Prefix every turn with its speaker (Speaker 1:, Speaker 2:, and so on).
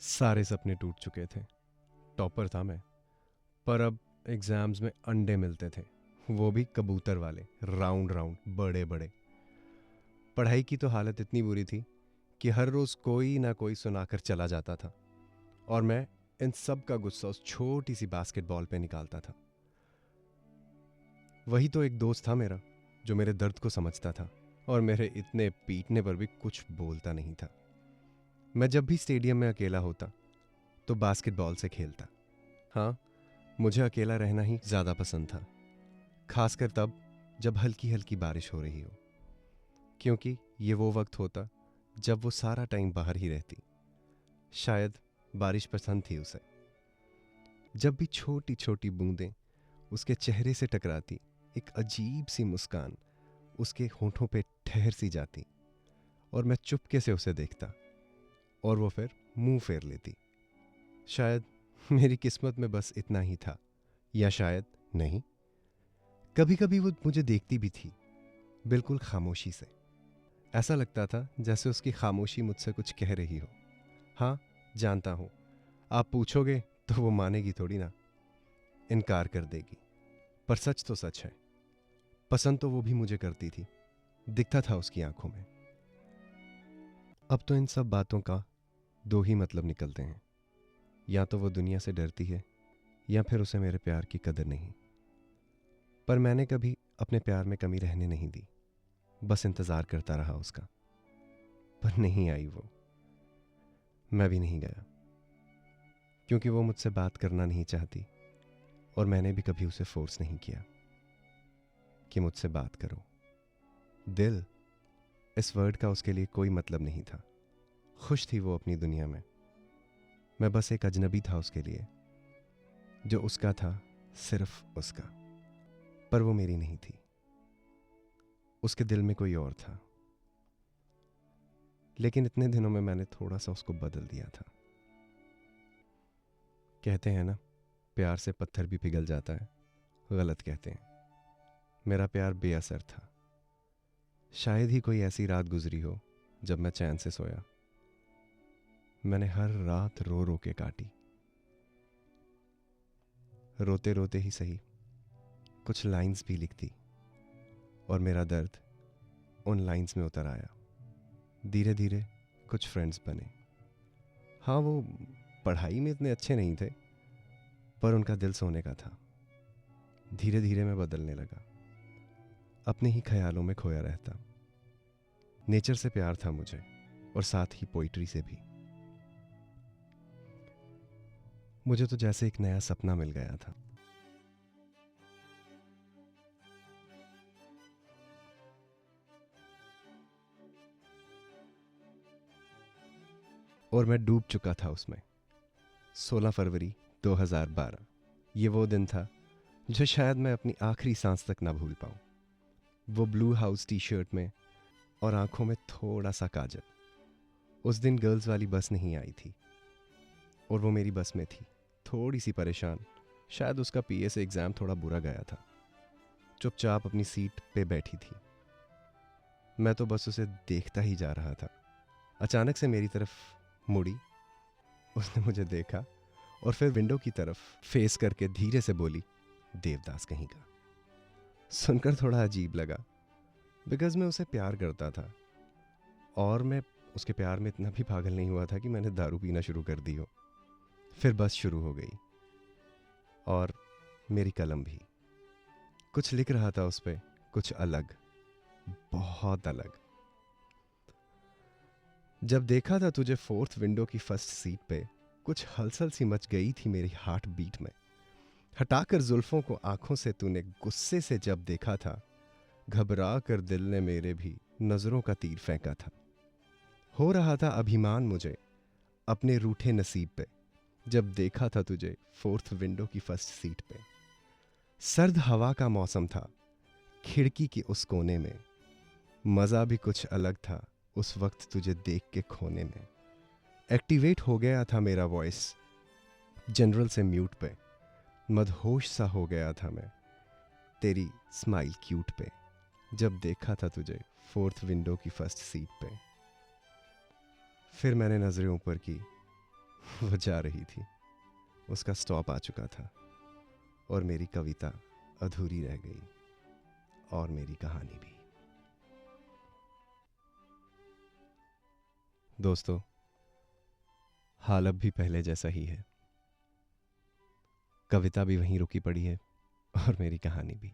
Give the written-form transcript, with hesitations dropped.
Speaker 1: सारे सपने टूट चुके थे। टॉपर था मैं। पर अब एग्जाम्स में अंडे मिलते थे, वो भी कबूतर वाले, राउंड राउंड, बड़े बड़े। पढ़ाई की तो हालत इतनी बुरी थी कि हर रोज कोई ना कोई सुनाकर चला जाता था, और मैं इन सब का गुस्सा उस छोटी सी बास्केटबॉल पे निकालता था। वही तो एक दोस्त था मेरा, जो मेरे दर्द को समझता था और मेरे इतने पीटने पर भी कुछ बोलता नहीं था। मैं जब भी स्टेडियम में अकेला होता तो बास्केटबॉल से खेलता। हाँ, मुझे अकेला रहना ही ज़्यादा पसंद था, खासकर तब जब हल्की हल्की बारिश हो रही हो, क्योंकि ये वो वक्त होता जब वो सारा टाइम बाहर ही रहती। शायद बारिश पसंद थी उसे। जब भी छोटी छोटी बूंदें उसके चेहरे से टकराती, एक अजीब सी मुस्कान उसके होठों पे ठहर सी जाती, और मैं चुपके से उसे देखता और वो फिर मुंह फेर लेती। शायद मेरी किस्मत में बस इतना ही था, या शायद नहीं। कभी कभी वो मुझे देखती भी थी, बिल्कुल खामोशी से। ऐसा लगता था जैसे उसकी खामोशी मुझसे कुछ कह रही हो। हाँ, जानता हूं, आप पूछोगे तो वो मानेगी थोड़ी ना, इनकार कर देगी। पर सच तो सच है, पसंद तो वो भी मुझे करती थी, दिखता था उसकी आंखों में। अब तो इन सब बातों का दो ही मतलब निकलते हैं, या तो वो दुनिया से डरती है, या फिर उसे मेरे प्यार की कदर नहीं। पर मैंने कभी अपने प्यार में कमी रहने नहीं दी, बस इंतजार करता रहा उसका। पर नहीं आई वो। मैं भी नहीं गया, क्योंकि वो मुझसे बात करना नहीं चाहती, और मैंने भी कभी उसे फोर्स नहीं किया कि मुझसे बात करो। दिल, इस वर्ड का उसके लिए कोई मतलब नहीं था। खुश थी वो अपनी दुनिया में। मैं बस एक अजनबी था उसके लिए, जो उसका था, सिर्फ उसका। पर वो मेरी नहीं थी, उसके दिल में कोई और था। लेकिन इतने दिनों में मैंने थोड़ा सा उसको बदल दिया था। कहते हैं ना, प्यार से पत्थर भी पिघल जाता है। गलत कहते हैं। मेरा प्यार बेअसर था। शायद ही कोई ऐसी रात गुजरी हो जब मैं चैन से सोया। मैंने हर रात रो रो के काटी। रोते रोते ही सही, कुछ लाइंस भी लिखती, और मेरा दर्द उन लाइंस में उतर आया। धीरे धीरे कुछ फ्रेंड्स बने। हाँ, वो पढ़ाई में इतने अच्छे नहीं थे, पर उनका दिल सोने का था। धीरे धीरे मैं बदलने लगा, अपने ही ख्यालों में खोया रहता। नेचर से प्यार था मुझे, और साथ ही पोइट्री से भी। मुझे तो जैसे एक नया सपना मिल गया था। और मैं डूब चुका था उसमें। 16 फरवरी 2012, ये वो दिन था जो शायद मैं अपनी आखिरी सांस तक ना भूल पाऊं। वो ब्लू हाउस टी शर्ट में, और आंखों में थोड़ा सा काजल। उस दिन गर्ल्स वाली बस नहीं आई थी, और वो मेरी बस में थी, थोड़ी सी परेशान। शायद उसका पीए से एग्ज़ाम थोड़ा बुरा गया था। चुपचाप अपनी सीट पे बैठी थी। मैं तो बस उसे देखता ही जा रहा था। अचानक से मेरी तरफ मुड़ी, उसने मुझे देखा, और फिर विंडो की तरफ फेस करके धीरे से बोली, देवदास कहीं का। सुनकर थोड़ा अजीब लगा, बिकॉज मैं उसे प्यार करता था, और मैं उसके प्यार में इतना भी पागल नहीं हुआ था कि मैंने दारू पीना शुरू कर दी हो। फिर बस शुरू हो गई, और मेरी कलम भी कुछ लिख रहा था उस पे, कुछ अलग, बहुत अलग। जब देखा था तुझे फोर्थ विंडो की फर्स्ट सीट पे, कुछ हलचल सी मच गई थी मेरी हार्ट बीट में। हटाकर जुल्फों को आंखों से तूने गुस्से से जब देखा था, घबरा कर दिल ने मेरे भी नजरों का तीर फेंका था। हो रहा था अभिमान मुझे अपने रूठे नसीब पे, जब देखा था तुझे फोर्थ विंडो की फर्स्ट सीट पे। सर्द हवा का मौसम था खिड़की के उस कोने में, मज़ा भी कुछ अलग था उस वक्त तुझे देख के खोने में। एक्टिवेट हो गया था मेरा वॉइस जनरल से म्यूट पे, मदहोश सा हो गया था मैं तेरी स्माइल क्यूट पे, जब देखा था तुझे फोर्थ विंडो की फर्स्ट सीट पे। फिर मैंने नजरें ऊपर की, वो जा रही थी, उसका स्टॉप आ चुका था और मेरी कविता अधूरी रह गई और मेरी कहानी भी। दोस्तों, हाल अब भी पहले जैसा ही है। कविता भी वहीं रुकी पड़ी है और मेरी कहानी भी।